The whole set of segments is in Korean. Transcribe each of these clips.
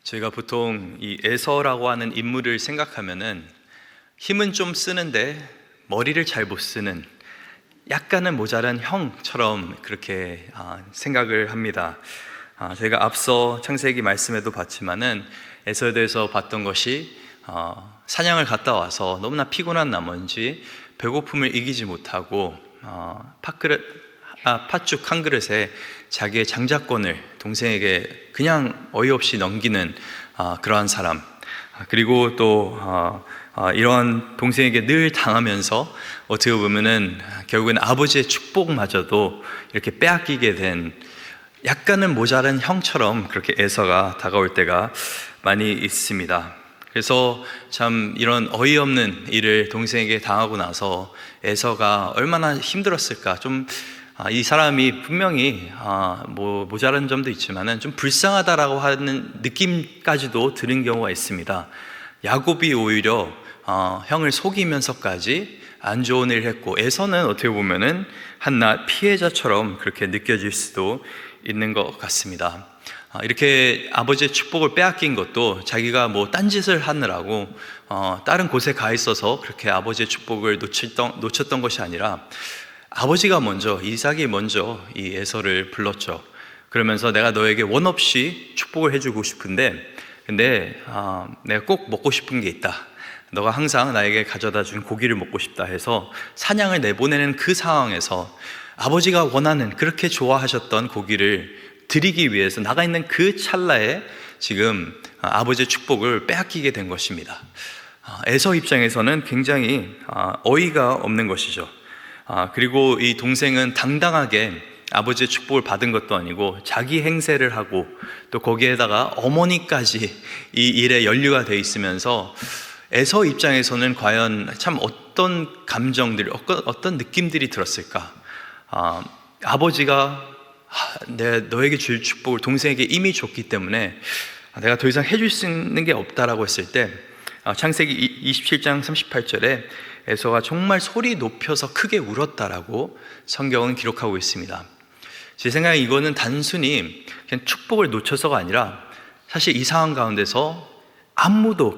저희가 보통 이 에서라고 하는 인물을 생각하면은 힘은 좀 쓰는데 머리를 잘 못 쓰는 약간은 모자란 형처럼 그렇게 생각을 합니다. 저희가 앞서 창세기 말씀에도 봤지만은 에서에 대해서 봤던 것이 사냥을 갔다 와서 너무나 피곤한 나머지 배고픔을 이기지 못하고 팥죽 한 그릇에 자기의 장자권을 동생에게 그냥 어이없이 넘기는 그러한 사람, 그리고 또 이런 동생에게 늘 당하면서 어떻게 보면은 결국엔 아버지의 축복마저도 이렇게 빼앗기게 된 약간은 모자란 형처럼 그렇게 에서가 다가올 때가 많이 있습니다. 그래서 참 이런 어이없는 일을 동생에게 당하고 나서 에서가 얼마나 힘들었을까. 이 사람이 분명히 모자란 점도 있지만은 좀 불쌍하다라고 하는 느낌까지도 드는 경우가 있습니다. 야곱이 오히려 형을 속이면서까지 안 좋은 일을 했고, 에서는 어떻게 보면은 한낱 피해자처럼 그렇게 느껴질 수도 있는 것 같습니다. 이렇게 아버지의 축복을 빼앗긴 것도 자기가 딴짓을 하느라고 다른 곳에 가 있어서 그렇게 아버지의 축복을 놓쳤던 것이 아니라 아버지가 먼저, 이삭이 먼저 이 에서를 불렀죠. 그러면서 내가 너에게 원 없이 축복을 해주고 싶은데, 근데 내가 꼭 먹고 싶은 게 있다. 너가 항상 나에게 가져다 준 고기를 먹고 싶다 해서 사냥을 내보내는 그 상황에서 아버지가 원하는, 그렇게 좋아하셨던 고기를 드리기 위해서 나가 있는 그 찰나에 지금 아버지의 축복을 빼앗기게 된 것입니다. 에서 입장에서는 굉장히 어이가 없는 것이죠. 그리고 이 동생은 당당하게 아버지의 축복을 받은 것도 아니고 자기 행세를 하고 또 거기에다가 어머니까지 이 일에 연루가 돼 있으면서 에서 입장에서는 과연 참 어떤 감정들이, 어떤 느낌들이 들었을까? 아버지가 너에게 줄 축복을 동생에게 이미 줬기 때문에 내가 더 이상 해줄 수 있는 게 없다라고 했을 때, 창세기 27장 38절에 에서가 정말 소리 높여서 크게 울었다라고 성경은 기록하고 있습니다. 제 생각에 이거는 단순히 그냥 축복을 놓쳐서가 아니라 사실 이 상황 가운데서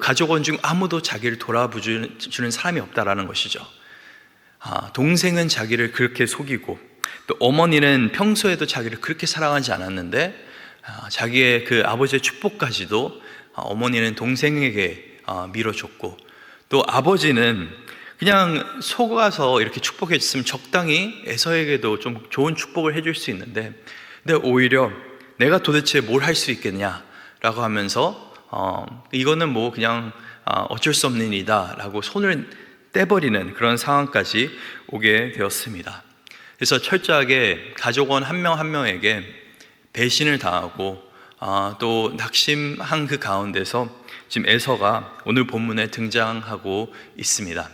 가족원 중 아무도 자기를 돌아주는 사람이 없다라는 것이죠. 동생은 자기를 그렇게 속이고 또 어머니는 평소에도 자기를 그렇게 사랑하지 않았는데 자기의 그 아버지의 축복까지도 어머니는 동생에게 밀어줬고, 또 아버지는 그냥 속아서 이렇게 축복해 줬으면 적당히 에서에게도 좀 좋은 축복을 해줄 수 있는데, 근데 오히려 내가 도대체 뭘 할 수 있겠냐라고 하면서 이거는 그냥 어쩔 수 없는 일이다 라고 손을 떼버리는 그런 상황까지 오게 되었습니다. 그래서 철저하게 가족원 한 명 한 명에게 배신을 당하고 또 낙심한 그 가운데서 지금 에서가 오늘 본문에 등장하고 있습니다.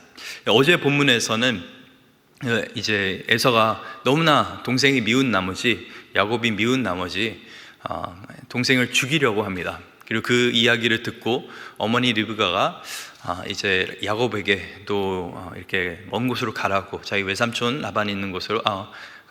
어제 본문에서는 이제 에서가 너무나 동생이 미운 나머지, 야곱이 미운 나머지 동생을 죽이려고 합니다. 그리고 그 이야기를 듣고 어머니 리브가가 이제 야곱에게 또 이렇게 먼 곳으로 가라고, 자기 외삼촌 라반이 있는 곳으로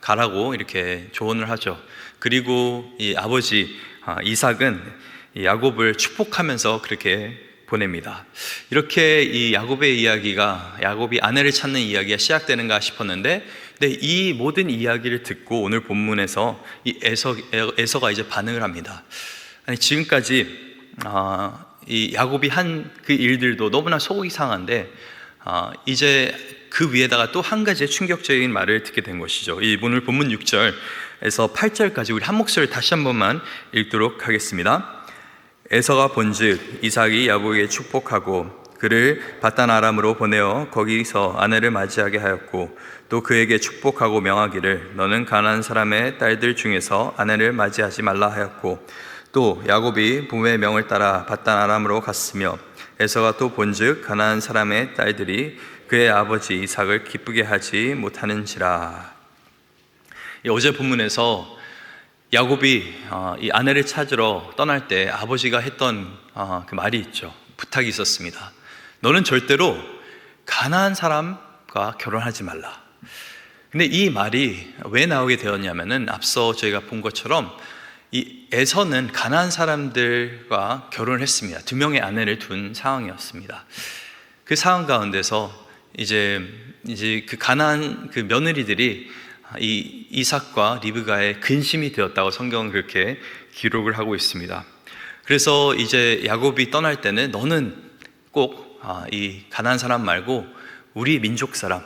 가라고 이렇게 조언을 하죠. 그리고 이 아버지 이삭은 야곱을 축복하면서 그렇게 보냅니다. 이렇게 이 야곱의 이야기가, 야곱이 아내를 찾는 이야기가 시작되는가 싶었는데, 근데 이 모든 이야기를 듣고 오늘 본문에서 이 에서가 이제 반응을 합니다. 아니, 지금까지 이 야곱이 한 그 일들도 너무나 속이 상한데 이제 그 위에다가 또 한 가지의 충격적인 말을 듣게 된 것이죠. 이 오늘 본문 6절에서 8절까지 우리 한 목소리를 다시 한 번만 읽도록 하겠습니다. 에서가 본즉 이삭이 야곱에게 축복하고 그를 밧단 아람으로 보내어 거기서 아내를 맞이하게 하였고, 또 그에게 축복하고 명하기를 너는 가나안 사람의 딸들 중에서 아내를 맞이하지 말라 하였고, 또 야곱이 부모의 명을 따라 밧단 아람으로 갔으며, 에서가 또 본즉 가나안 사람의 딸들이 그의 아버지 이삭을 기쁘게 하지 못하는지라. 어제 본문에서 야곱이 이 아내를 찾으러 떠날 때 아버지가 했던 그 말이 있죠. 부탁이 있었습니다. 너는 절대로 가나안 사람과 결혼하지 말라. 근데 이 말이 왜 나오게 되었냐면은 앞서 저희가 본 것처럼 이 에서는 가나안 사람들과 결혼을 했습니다. 2명의 아내를 둔 상황이었습니다. 그 상황 가운데서 이제 그 가나안 그 며느리들이 이 이삭과 리브가의 근심이 되었다고 성경은 그렇게 기록을 하고 있습니다. 그래서 이제 야곱이 떠날 때는 너는 꼭 이 가나안 사람 말고 우리 민족 사람,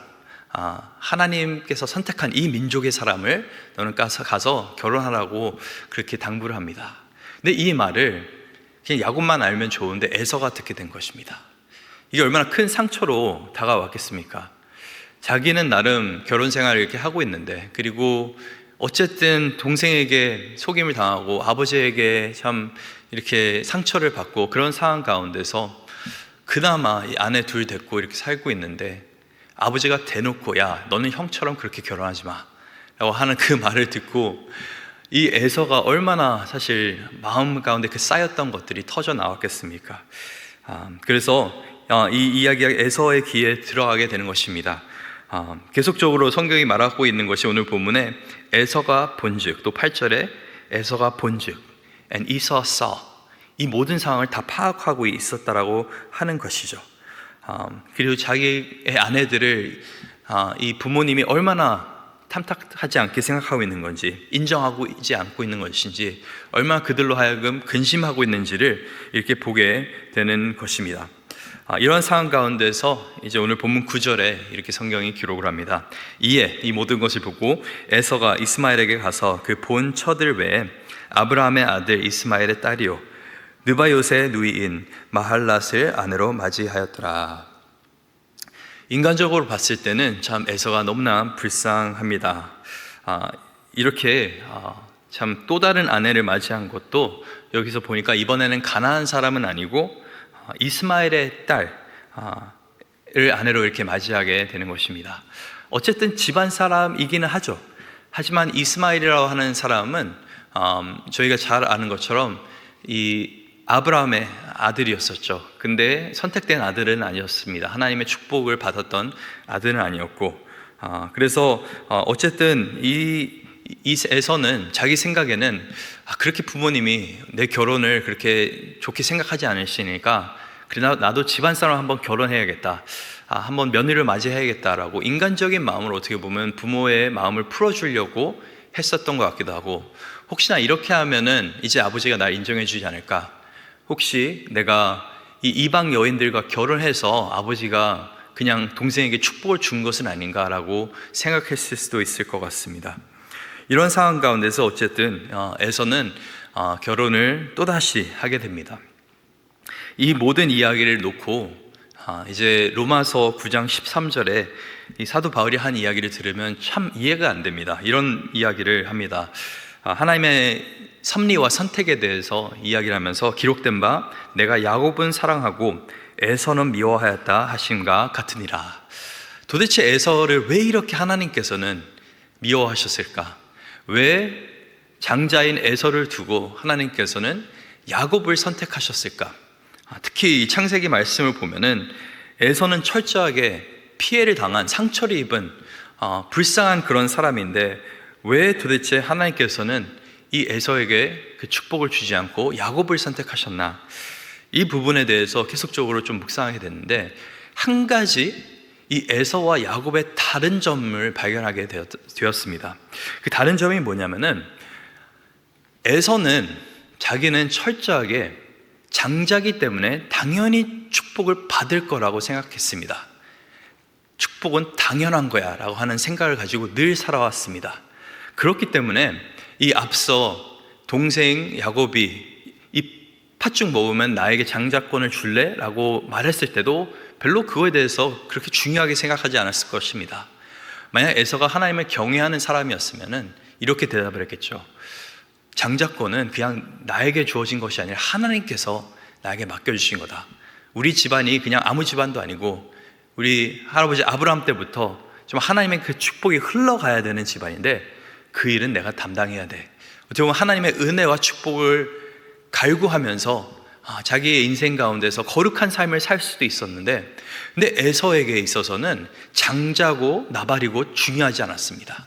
하나님께서 선택한 이 민족의 사람을 너는 가서 결혼하라고 그렇게 당부를 합니다. 근데 이 말을 그냥 야곱만 알면 좋은데 에서가 듣게 된 것입니다. 이게 얼마나 큰 상처로 다가왔겠습니까? 자기는 나름 결혼 생활을 이렇게 하고 있는데, 그리고 어쨌든 동생에게 속임을 당하고 아버지에게 참 이렇게 상처를 받고 그런 상황 가운데서 그나마 이 아내 둘 데리고 이렇게 살고 있는데, 아버지가 대놓고 야 너는 형처럼 그렇게 결혼하지 마 라고 하는 그 말을 듣고 이 에서가 얼마나 사실 마음 가운데 그 쌓였던 것들이 터져 나왔겠습니까? 그래서 이 이야기가 에서의 귀에 들어가게 되는 것입니다. 계속적으로 성경이 말하고 있는 것이 오늘 본문에 에서가 본즉, 또 8절에 에서가 본즉 and Esau saw, 이 모든 상황을 다 파악하고 있었다라고 하는 것이죠. 그리고 자기의 아내들을 이 부모님이 얼마나 탐탁하지 않게 생각하고 있는 건지, 인정하고 있지 않고 있는 것인지, 얼마나 그들로 하여금 근심하고 있는지를 이렇게 보게 되는 것입니다. 이런 상황 가운데서 이제 오늘 본문 9절에 이렇게 성경이 기록을 합니다. 이에 이 모든 것을 보고 에서가 이스마엘에게 가서 그 본 처들 외에 아브라함의 아들 이스마엘의 딸이요 느바요스의 누이인 마할랏을 아내로 맞이하였더라. 인간적으로 봤을 때는 참 에서가 너무나 불쌍합니다. 이렇게 참 또 다른 아내를 맞이한 것도 여기서 보니까 이번에는 가나안 사람은 아니고 이스마엘의 딸을 아내로 이렇게 맞이하게 되는 것입니다. 어쨌든 집안 사람이기는 하죠. 하지만 이스마엘이라고 하는 사람은 저희가 잘 아는 것처럼 이 아브라함의 아들이었었죠. 근데 선택된 아들은 아니었습니다. 하나님의 축복을 받았던 아들은 아니었고, 그래서 어쨌든 이 에서는 자기 생각에는 그렇게 부모님이 내 결혼을 그렇게 좋게 생각하지 않으시니까 그래 나도 집안 사람 한번 결혼해야겠다, 한번 며느리를 맞이해야겠다라고 인간적인 마음으로 어떻게 보면 부모의 마음을 풀어주려고 했었던 것 같기도 하고, 혹시나 이렇게 하면은 이제 아버지가 날 인정해 주지 않을까, 혹시 내가 이 이방 여인들과 결혼해서 아버지가 그냥 동생에게 축복을 준 것은 아닌가라고 생각했을 수도 있을 것 같습니다. 이런 상황 가운데서 어쨌든 에서는 결혼을 또다시 하게 됩니다. 이 모든 이야기를 놓고 이제 로마서 9장 13절에 이 사도 바울이 한 이야기를 들으면 참 이해가 안 됩니다. 이런 이야기를 합니다. 하나님의 섭리와 선택에 대해서 이야기를 하면서 기록된 바 내가 야곱은 사랑하고 에서는 미워하였다 하심과 같으니라. 도대체 에서를 왜 이렇게 하나님께서는 미워하셨을까? 왜 장자인 에서를 두고 하나님께서는 야곱을 선택하셨을까? 특히 이 창세기 말씀을 보면은 에서는 철저하게 피해를 당한, 상처를 입은 불쌍한 그런 사람인데 왜 도대체 하나님께서는 이 에서에게 그 축복을 주지 않고 야곱을 선택하셨나? 이 부분에 대해서 계속적으로 좀 묵상하게 됐는데, 한 가지 이 에서와 야곱의 다른 점을 발견하게 되었습니다. 그 다른 점이 뭐냐면은 에서는 자기는 철저하게 장자기 때문에 당연히 축복을 받을 거라고 생각했습니다. 축복은 당연한 거야 라고 하는 생각을 가지고 늘 살아왔습니다. 그렇기 때문에 이 앞서 동생 야곱이 이 팥죽 먹으면 나에게 장자권을 줄래? 라고 말했을 때도 별로 그거에 대해서 그렇게 중요하게 생각하지 않았을 것입니다. 만약 에서가 하나님을 경외하는 사람이었으면 이렇게 대답을 했겠죠. 장자권은 그냥 나에게 주어진 것이 아니라 하나님께서 나에게 맡겨주신 거다. 우리 집안이 그냥 아무 집안도 아니고 우리 할아버지 아브라함 때부터 좀 하나님의 그 축복이 흘러가야 되는 집안인데 그 일은 내가 담당해야 돼. 어떻게 보면 하나님의 은혜와 축복을 갈구하면서 자기의 인생 가운데서 거룩한 삶을 살 수도 있었는데, 근데 에서에게 있어서는 장자고 나발이고 중요하지 않았습니다.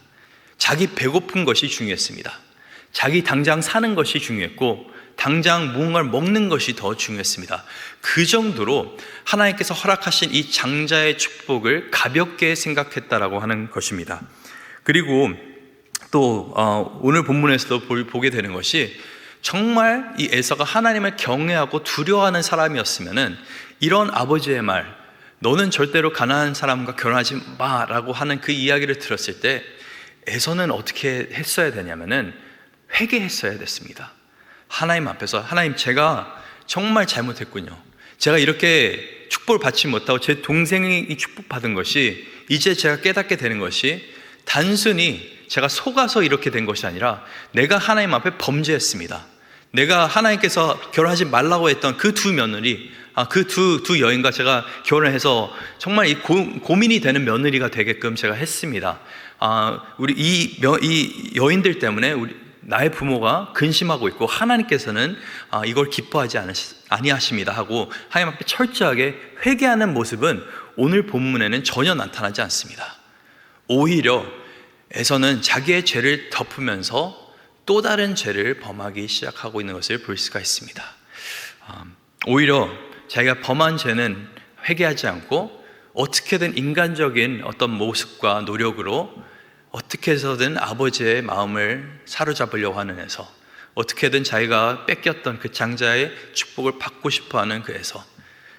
자기 배고픈 것이 중요했습니다. 자기 당장 사는 것이 중요했고 당장 무언가를 먹는 것이 더 중요했습니다. 그 정도로 하나님께서 허락하신 이 장자의 축복을 가볍게 생각했다라고 하는 것입니다. 그리고 또 오늘 본문에서도 보게 되는 것이 정말 이 에서가 하나님을 경외하고 두려워하는 사람이었으면은 이런 아버지의 말, 너는 절대로 가난한 사람과 결혼하지 마라고 하는 그 이야기를 들었을 때 에서는 어떻게 했어야 되냐면은 회개했어야 됐습니다. 하나님 앞에서, 하나님, 제가 정말 잘못했군요. 제가 이렇게 축복을 받지 못하고 제 동생이 축복받은 것이, 이제 제가 깨닫게 되는 것이 단순히 제가 속아서 이렇게 된 것이 아니라 내가 하나님 앞에 범죄했습니다. 내가 하나님께서 결혼하지 말라고 했던 그 두 며느리, 그 두 여인과 제가 결혼을 해서 정말 이 고민이 되는 며느리가 되게끔 제가 했습니다. 우리 이 여인들 때문에 나의 부모가 근심하고 있고 하나님께서는 이걸 기뻐하지 아니하십니다 하고 하나님 앞에 철저하게 회개하는 모습은 오늘 본문에는 전혀 나타나지 않습니다. 오히려 에서는 자기의 죄를 덮으면서 또 다른 죄를 범하기 시작하고 있는 것을 볼 수가 있습니다. 오히려 자기가 범한 죄는 회개하지 않고 어떻게든 인간적인 어떤 모습과 노력으로 어떻게 해서든 아버지의 마음을 사로잡으려고 하는 에서, 어떻게든 자기가 뺏겼던 그 장자의 축복을 받고 싶어하는 그 에서,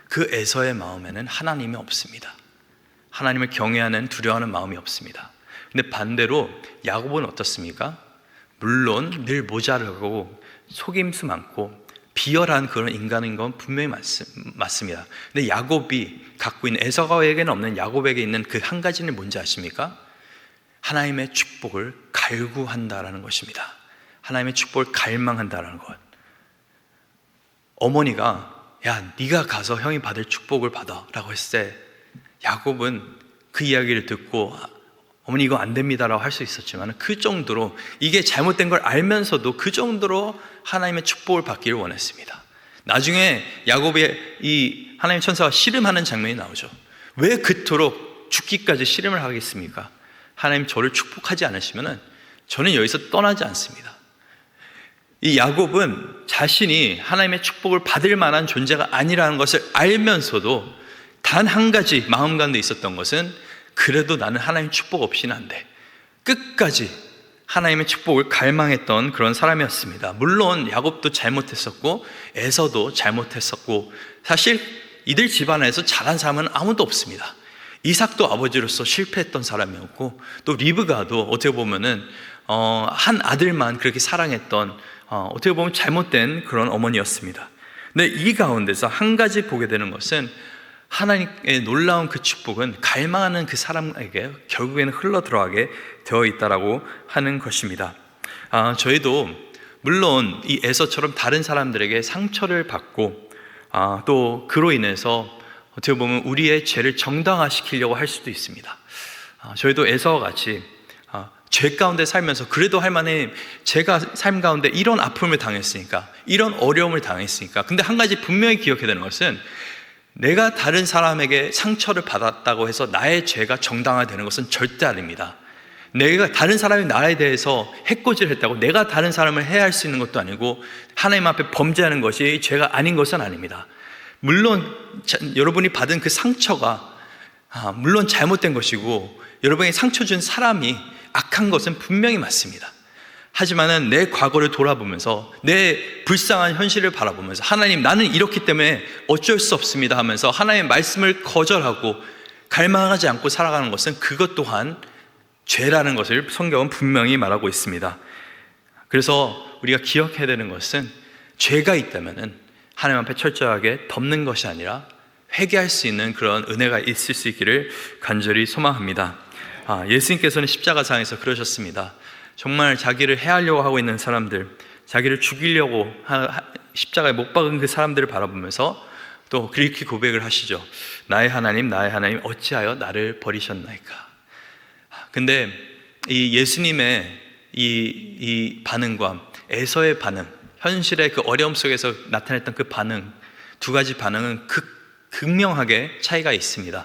그 에서의 마음에는 하나님이 없습니다. 하나님을 경외하는, 두려워하는 마음이 없습니다. 근데 반대로 야곱은 어떻습니까? 물론 늘 모자르고 속임수 많고 비열한 그런 인간인 건 분명히 맞습니다. 근데 야곱이 갖고 있는, 에서가에게는 없는 야곱에게 있는 그 한 가지는 뭔지 아십니까? 하나님의 축복을 갈구한다라는 것입니다. 하나님의 축복을 갈망한다라는 것. 어머니가 야, 네가 가서 형이 받을 축복을 받아 라고 했을 때 야곱은 그 이야기를 듣고 어머니 이거 안 됩니다라고 할 수 있었지만 그 정도로, 이게 잘못된 걸 알면서도 그 정도로 하나님의 축복을 받기를 원했습니다. 나중에 야곱의 이 하나님 천사가 씨름하는 장면이 나오죠. 왜 그토록 죽기까지 씨름을 하겠습니까? 하나님 저를 축복하지 않으시면 저는 여기서 떠나지 않습니다. 이 야곱은 자신이 하나님의 축복을 받을 만한 존재가 아니라는 것을 알면서도 단 한 가지 마음 가운데 있었던 것은 그래도 나는 하나님 축복 없이는 안 돼. 끝까지 하나님의 축복을 갈망했던 그런 사람이었습니다. 물론 야곱도 잘못했었고 에서도 잘못했었고 사실 이들 집안에서 잘한 사람은 아무도 없습니다. 이삭도 아버지로서 실패했던 사람이었고 또 리브가도 어떻게 보면은 한 아들만 그렇게 사랑했던 어떻게 보면 잘못된 그런 어머니였습니다. 근데 이 가운데서 한 가지 보게 되는 것은 하나님의 놀라운 그 축복은 갈망하는 그 사람에게 결국에는 흘러 들어가게 되어 있다라고 하는 것입니다. 저희도 물론 이 에서처럼 다른 사람들에게 상처를 받고 또 그로 인해서 어떻게 보면 우리의 죄를 정당화시키려고 할 수도 있습니다. 저희도 에서와 같이 죄 가운데 살면서 그래도 할 만해, 제가 삶 가운데 이런 아픔을 당했으니까, 이런 어려움을 당했으니까. 근데 한 가지 분명히 기억해야 되는 것은 내가 다른 사람에게 상처를 받았다고 해서 나의 죄가 정당화되는 것은 절대 아닙니다. 내가 다른 사람이 나에 대해서 해코지를 했다고 내가 다른 사람을 해할 수 있는 것도 아니고 하나님 앞에 범죄하는 것이 죄가 아닌 것은 아닙니다. 물론 여러분이 받은 그 상처가 물론 잘못된 것이고 여러분에게 상처 준 사람이 악한 것은 분명히 맞습니다. 하지만은 내 과거를 돌아보면서 내 불쌍한 현실을 바라보면서 하나님, 나는 이렇기 때문에 어쩔 수 없습니다 하면서 하나님의 말씀을 거절하고 갈망하지 않고 살아가는 것은 그것 또한 죄라는 것을 성경은 분명히 말하고 있습니다. 그래서 우리가 기억해야 되는 것은 죄가 있다면은 하나님 앞에 철저하게 덮는 것이 아니라 회개할 수 있는 그런 은혜가 있을 수 있기를 간절히 소망합니다. 예수님께서는 십자가상에서 그러셨습니다. 정말 자기를 해하려고 하고 있는 사람들, 자기를 죽이려고 십자가에 못 박은 그 사람들을 바라보면서 또 그렇게 고백을 하시죠. 나의 하나님, 나의 하나님, 어찌하여 나를 버리셨나이까. 근데 이 예수님의 이 반응과 에서의 반응, 현실의 그 어려움 속에서 나타냈던 그 반응, 두 가지 반응은 극명하게 차이가 있습니다.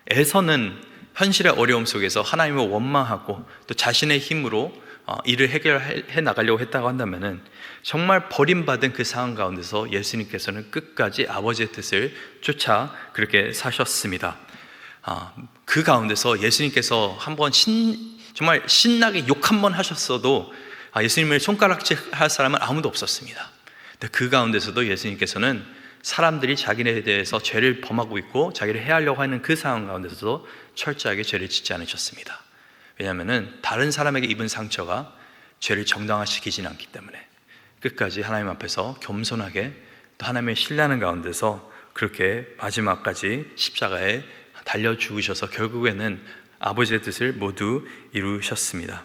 에서는 현실의 어려움 속에서 하나님을 원망하고 또 자신의 힘으로 일을 해결해 나가려고 했다고 한다면은 정말 버림받은 그 상황 가운데서 예수님께서는 끝까지 아버지의 뜻을 쫓아 그렇게 사셨습니다. 그 가운데서 예수님께서 한번 정말 신나게 욕 한 번 하셨어도 예수님을 손가락질 할 사람은 아무도 없었습니다. 근데 그 가운데서도 예수님께서는 사람들이 자기네에 대해서 죄를 범하고 있고 자기를 해하려고 하는 그 상황 가운데서도 철저하게 죄를 짓지 않으셨습니다. 왜냐하면 다른 사람에게 입은 상처가 죄를 정당화시키지는 않기 때문에 끝까지 하나님 앞에서 겸손하게 또 하나님의 신뢰하는 가운데서 그렇게 마지막까지 십자가에 달려 죽으셔서 결국에는 아버지의 뜻을 모두 이루셨습니다.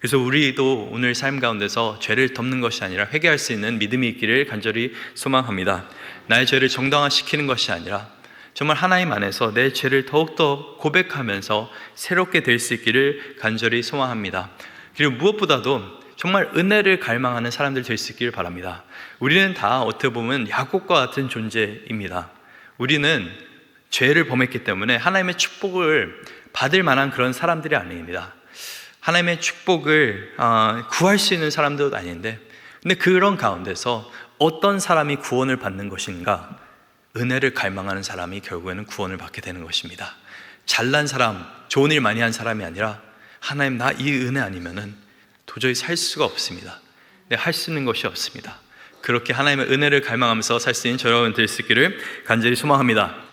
그래서 우리도 오늘 삶 가운데서 죄를 덮는 것이 아니라 회개할 수 있는 믿음이 있기를 간절히 소망합니다. 나의 죄를 정당화시키는 것이 아니라 정말 하나님 안에서 내 죄를 더욱더 고백하면서 새롭게 될 수 있기를 간절히 소망합니다. 그리고 무엇보다도 정말 은혜를 갈망하는 사람들 될 수 있기를 바랍니다. 우리는 다 어떻게 보면 야곱과 같은 존재입니다. 우리는 죄를 범했기 때문에 하나님의 축복을 받을 만한 그런 사람들이 아닙니다. 하나님의 축복을 구할 수 있는 사람들도 아닌데, 근데 그런 가운데서 어떤 사람이 구원을 받는 것인가? 은혜를 갈망하는 사람이 결국에는 구원을 받게 되는 것입니다. 잘난 사람, 좋은 일 많이 한 사람이 아니라 하나님, 나 이 은혜 아니면은 도저히 살 수가 없습니다. 내가 할 수 있는 것이 없습니다. 그렇게 하나님의 은혜를 갈망하면서 살 수 있는 저여러분 될 수 있기를 간절히 소망합니다.